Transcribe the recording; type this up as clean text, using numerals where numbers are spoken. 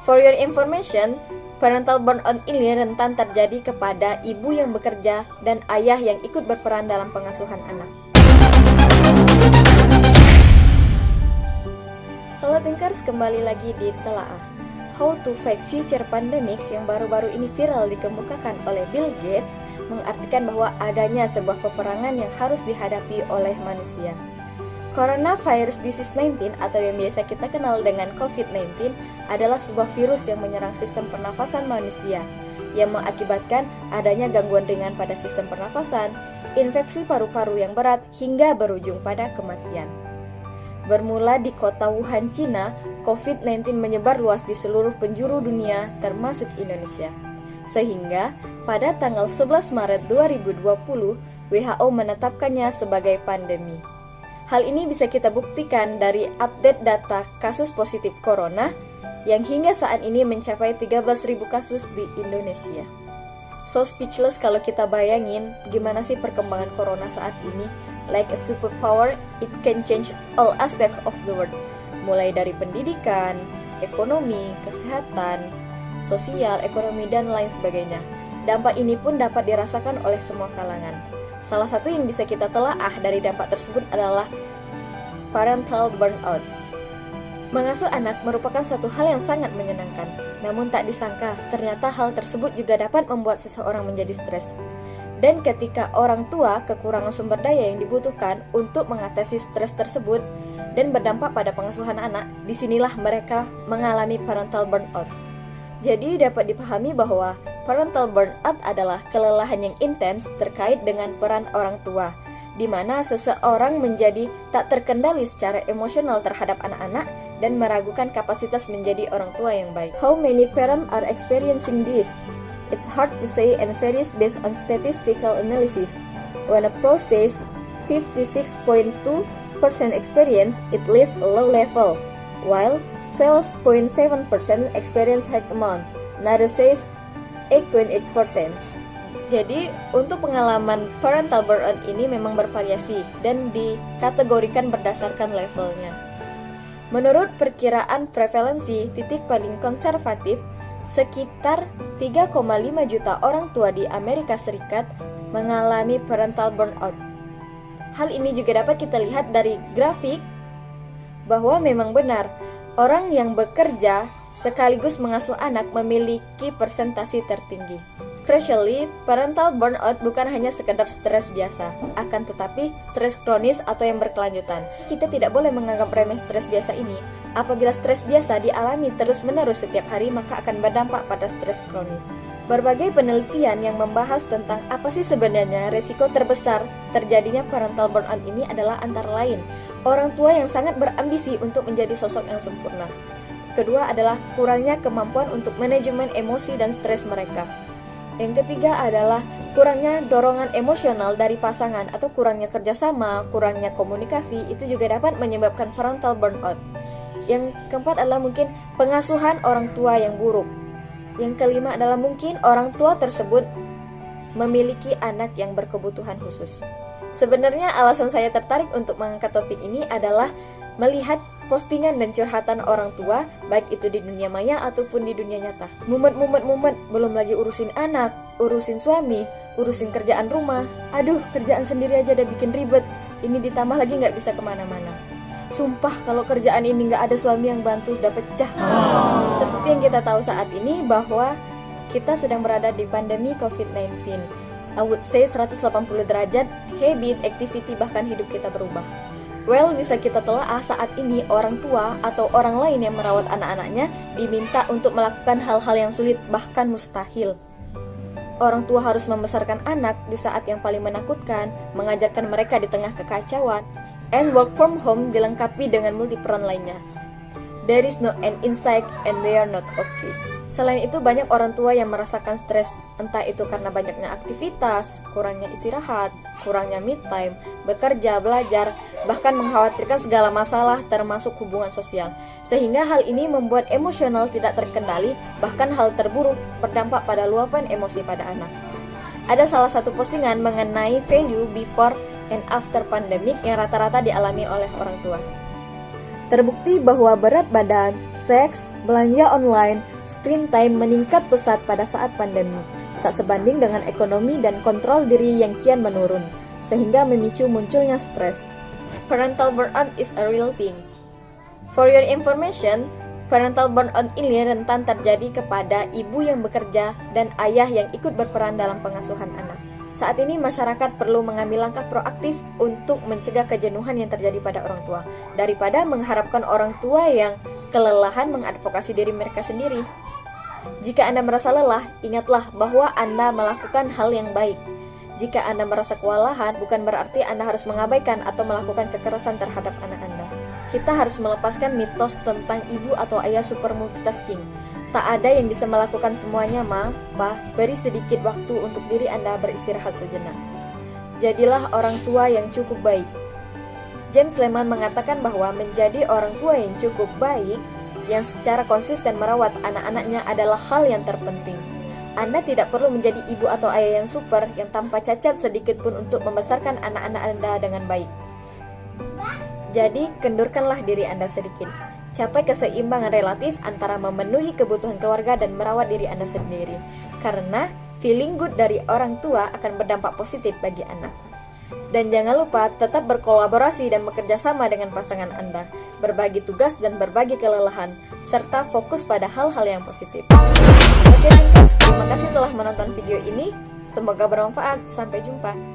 For your information, parental burnout ini rentan terjadi kepada ibu yang bekerja dan ayah yang ikut berperan dalam pengasuhan anak. Halo Thinkers, kembali lagi di Telaah. How to Fight Future Pandemics yang baru-baru ini viral dikemukakan oleh Bill Gates mengartikan bahwa adanya sebuah peperangan yang harus dihadapi oleh manusia. Coronavirus Disease 19 atau yang biasa kita kenal dengan COVID-19 adalah sebuah virus yang menyerang sistem pernafasan manusia yang mengakibatkan adanya gangguan ringan pada sistem pernafasan, infeksi paru-paru yang berat hingga berujung pada kematian. Bermula di kota Wuhan, Cina, COVID-19 menyebar luas di seluruh penjuru dunia termasuk Indonesia. Sehingga pada tanggal 11 Maret 2020 WHO menetapkannya sebagai pandemi. Hal ini bisa kita buktikan dari update data kasus positif corona yang hingga saat ini mencapai 13.000 kasus di Indonesia. So speechless kalau kita bayangin gimana sih perkembangan corona saat ini. Like a superpower, it can change all aspect of the world. Mulai dari pendidikan, ekonomi, kesehatan, sosial, ekonomi, dan lain sebagainya. Dampak ini pun dapat dirasakan oleh semua kalangan. Salah satu yang bisa kita telaah dari dampak tersebut adalah parental burnout. Mengasuh anak merupakan suatu hal yang sangat menyenangkan. Namun tak disangka, ternyata hal tersebut juga dapat membuat seseorang menjadi stres. Dan ketika orang tua kekurangan sumber daya yang dibutuhkan untuk mengatasi stres tersebut dan berdampak pada pengasuhan anak, disinilah mereka mengalami parental burnout. Jadi dapat dipahami bahwa parental burnout adalah kelelahan yang intens terkait dengan peran orang tua, di mana seseorang menjadi tak terkendali secara emosional terhadap anak-anak dan meragukan kapasitas menjadi orang tua yang baik. How many parents are experiencing this? It's hard to say and varies based on statistical analysis. When a process 56.2% experience at least a low level, while 12.7% experience high amount. Another says 8.8%. Jadi, untuk pengalaman parental burnout ini memang bervariasi dan dikategorikan berdasarkan levelnya. Menurut perkiraan prevalensi titik paling konservatif, sekitar 3,5 juta orang tua di Amerika Serikat mengalami parental burnout. Hal ini juga dapat kita lihat dari grafik bahwa memang benar, orang yang bekerja sekaligus mengasuh anak memiliki persentase tertinggi. Crucially, parental burnout bukan hanya sekedar stres biasa, akan tetapi stres kronis atau yang berkelanjutan. Kita tidak boleh menganggap remeh stres biasa ini. Apabila stres biasa dialami terus-menerus setiap hari, maka akan berdampak pada stres kronis. Berbagai penelitian yang membahas tentang apa sih sebenarnya resiko terbesar terjadinya parental burnout ini adalah antara lain orang tua yang sangat berambisi untuk menjadi sosok yang sempurna. Kedua adalah kurangnya kemampuan untuk manajemen emosi dan stres mereka. Yang ketiga adalah kurangnya dorongan emosional dari pasangan atau kurangnya kerjasama, kurangnya komunikasi, itu juga dapat menyebabkan parental burnout. Yang keempat adalah mungkin pengasuhan orang tua yang buruk. Yang kelima adalah mungkin orang tua tersebut memiliki anak yang berkebutuhan khusus. Sebenarnya alasan saya tertarik untuk mengangkat topik ini adalah melihat postingan dan curhatan orang tua, baik itu di dunia maya ataupun di dunia nyata. Mumet, belum lagi urusin anak, urusin suami, urusin kerjaan rumah. Aduh, kerjaan sendiri aja udah bikin ribet. Ini ditambah lagi nggak bisa kemana-mana. Sumpah kalau kerjaan ini nggak ada suami yang bantu udah pecah. Seperti yang kita tahu saat ini bahwa kita sedang berada di pandemi COVID-19. I would say 180 derajat, habit, activity, bahkan hidup kita berubah. Well, bisa kita telaah saat ini orang tua atau orang lain yang merawat anak-anaknya diminta untuk melakukan hal-hal yang sulit, bahkan mustahil. Orang tua harus membesarkan anak di saat yang paling menakutkan, mengajarkan mereka di tengah kekacauan, and work from home dilengkapi dengan multiperan lainnya. There is no end in sight and they are not okay. Selain itu, banyak orang tua yang merasakan stres, entah itu karena banyaknya aktivitas, kurangnya istirahat, kurangnya me time, bekerja, belajar, bahkan mengkhawatirkan segala masalah termasuk hubungan sosial. Sehingga hal ini membuat emosional tidak terkendali, bahkan hal terburuk berdampak pada luapan emosi pada anak. Ada salah satu postingan mengenai value before and after pandemic yang rata-rata dialami oleh orang tua. Terbukti bahwa berat badan, seks, belanja online, screen time meningkat pesat pada saat pandemi, tak sebanding dengan ekonomi dan kontrol diri yang kian menurun, sehingga memicu munculnya stres. Parental burnout is a real thing. For your information, parental burnout ini rentan terjadi kepada ibu yang bekerja dan ayah yang ikut berperan dalam pengasuhan anak. Saat ini masyarakat perlu mengambil langkah proaktif untuk mencegah kejenuhan yang terjadi pada orang tua, daripada mengharapkan orang tua yang kelelahan mengadvokasi diri mereka sendiri. Jika Anda merasa lelah, ingatlah bahwa Anda melakukan hal yang baik. Jika Anda merasa kewalahan, bukan berarti Anda harus mengabaikan atau melakukan kekerasan terhadap anak Anda. Kita harus melepaskan mitos tentang ibu atau ayah super multitasking. Tak ada yang bisa melakukan semuanya, Ma, Pa. Beri sedikit waktu untuk diri Anda beristirahat sejenak. Jadilah orang tua yang cukup baik. James Lehman mengatakan bahwa menjadi orang tua yang cukup baik, yang secara konsisten merawat anak-anaknya adalah hal yang terpenting. Anda tidak perlu menjadi ibu atau ayah yang super, yang tanpa cacat sedikit pun untuk membesarkan anak-anak Anda dengan baik. Jadi, kendurkanlah diri Anda sedikit. Capai keseimbangan relatif antara memenuhi kebutuhan keluarga dan merawat diri Anda sendiri. Karena feeling good dari orang tua akan berdampak positif bagi anak. Dan jangan lupa tetap berkolaborasi dan bekerja sama dengan pasangan Anda, berbagi tugas dan berbagi kelelahan, serta fokus pada hal-hal yang positif. Oke, Thinkers, terima kasih telah menonton video ini. Semoga bermanfaat. Sampai jumpa.